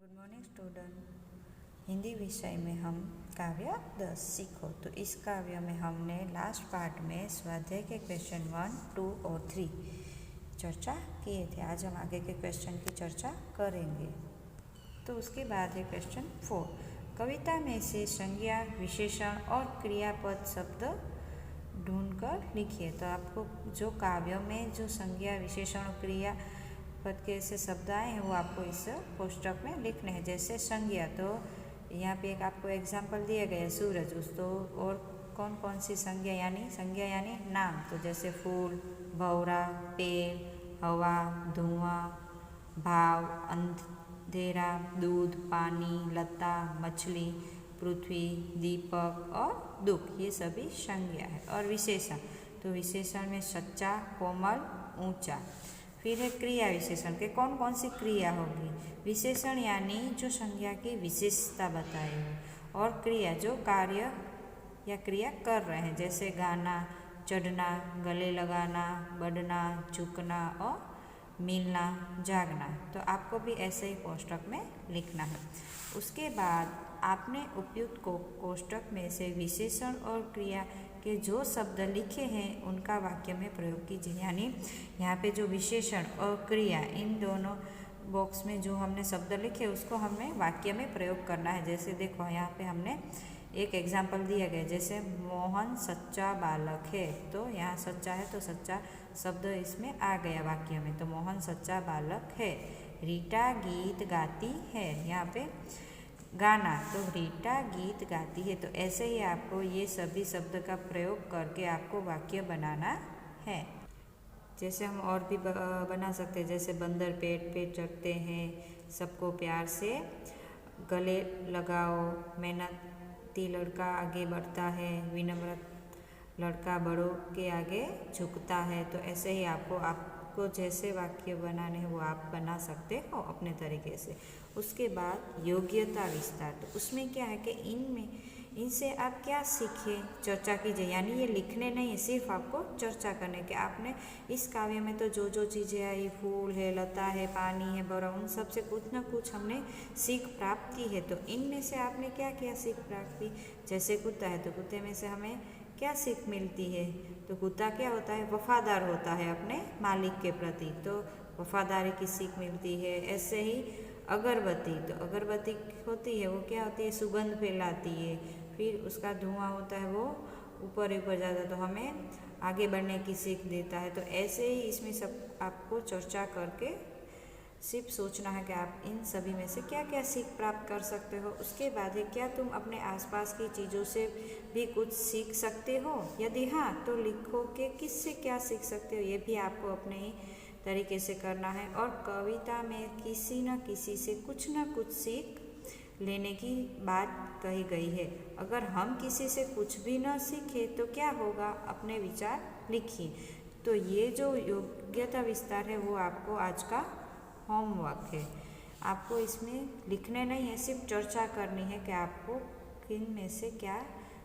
Good morning student. Hindi विषय में हम काव्य 10 सीखो। तो इस काव्य में हमने लास्ट पार्ट में स्वाध्याय के क्वेश्चन 1, 2 और 3 चर्चा किए थे। आज हम आगे के क्वेश्चन की चर्चा करेंगे। तो उसके बाद है क्वेश्चन 4। कविता में से संज्ञा, विशेषण और क्रियापद शब्द ढूंढकर लिखिए। तो आपको जो काव्य में जो संज्ञा, विशेषण और क्रिया पद के ऐसे शब्द आए हैं वो आपको इस कोष्टक में लिखने हैं। जैसे संज्ञा, तो यहाँ पे एक आपको एग्जाम्पल दिया गया है सूरज। उस तो और कौन कौन सी संज्ञा यानी नाम। तो जैसे फूल, भौरा, पेड़, हवा, धुआं, भाव, अंधेरा, दूध, पानी, लता, मछली, पृथ्वी, दीपक और दुख, ये सभी संज्ञा है। और विशेषण, तो विशेषण में सच्चा, कोमल, ऊंचा। फिर है क्रिया विशेषण के कौन कौन सी क्रिया होगी। विशेषण यानी जो संज्ञा की विशेषता बताए हो, और क्रिया जो कार्य या क्रिया कर रहे हैं, जैसे गाना, चढ़ना, गले लगाना, बढ़ना, झुकना और मिलना, जागना। तो आपको भी ऐसे ही कोष्टक में लिखना है। उसके बाद आपने उपयुक्त कोष्टक में से विशेषण और क्रिया के जो शब्द लिखे हैं उनका वाक्य में प्रयोग कीजिए। यानी यहाँ पे जो विशेषण और क्रिया, इन दोनों बॉक्स में जो हमने शब्द लिखे उसको हमें वाक्य में प्रयोग करना है। जैसे देखो यहाँ पे हमने एक एग्जाम्पल दिया गया, जैसे मोहन सच्चा बालक है। तो यहाँ सच्चा है तो सच्चा शब्द इसमें आ गया वाक्य में। तो मोहन सच्चा बालक है। रीटा गीत गाती है, यहाँ पे गाना, तो रीटा गीत गाती है। तो ऐसे ही आपको ये सभी शब्द का प्रयोग करके आपको वाक्य बनाना है। जैसे हम और भी बना सकते हैं, जैसे बंदर पेड़ पे चढ़ते हैं, सबको प्यार से गले लगाओ, मेहनती लड़का आगे बढ़ता है, विनम्र लड़का बड़ों के आगे झुकता है। तो ऐसे ही आपको जैसे वाक्य बनाने हैं वो आप बना सकते हो अपने तरीके से। उसके बाद योग्यता विस्तार, तो उसमें क्या है कि इनसे आप क्या सीखे, चर्चा कीजिए। यानी ये लिखने नहीं है, सिर्फ आपको चर्चा करने के। आपने इस काव्य में तो जो जो चीज़ें आई, फूल है, लता है, पानी है, बड़ा, उन सब से कुछ ना कुछ हमने सीख प्राप्त की है। तो इनमें से आपने क्या क्या सीख प्राप्त की। जैसे कुत्ता है तो कुत्ते में से हमें क्या सीख मिलती है। तो कुत्ता क्या होता है, वफादार होता है अपने मालिक के प्रति, तो वफादारी की सीख मिलती है। ऐसे ही अगरबत्ती, तो अगरबत्ती होती है वो क्या होती है, सुगंध फैलाती है। फिर उसका धुआं होता है वो ऊपर ऊपर जाता है, तो हमें आगे बढ़ने की सीख देता है। तो ऐसे ही इसमें सब आपको चर्चा करके सिर्फ सोचना है कि आप इन सभी में से क्या क्या सीख प्राप्त कर सकते हो। उसके बाद है क्या तुम अपने आसपास की चीज़ों से भी कुछ सीख सकते हो। यदि हाँ, तो लिखो कि किससे क्या सीख सकते हो। ये भी आपको अपने ही तरीके से करना है। और कविता में किसी न किसी से कुछ न कुछ सीख लेने की बात कही गई है। अगर हम किसी से कुछ भी न सीखें तो क्या होगा, अपने विचार लिखिए। तो ये जो योग्यता विस्तार है वो आपको आज का होमवर्क है। आपको इसमें लिखने नहीं है, सिर्फ चर्चा करनी है कि आपको किन में से क्या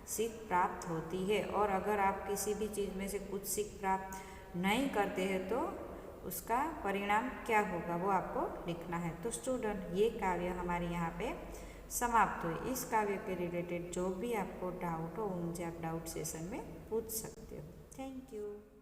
सीख प्राप्त होती है। और अगर आप किसी भी चीज़ में से कुछ सीख प्राप्त नहीं करते हैं तो उसका परिणाम क्या होगा वो आपको लिखना है। तो स्टूडेंट, ये काव्य हमारे यहाँ पे समाप्त हुई। इस काव्य के रिलेटेड जो भी आपको डाउट हो मुझे आप डाउट सेशन में पूछ सकते हो। Thank you.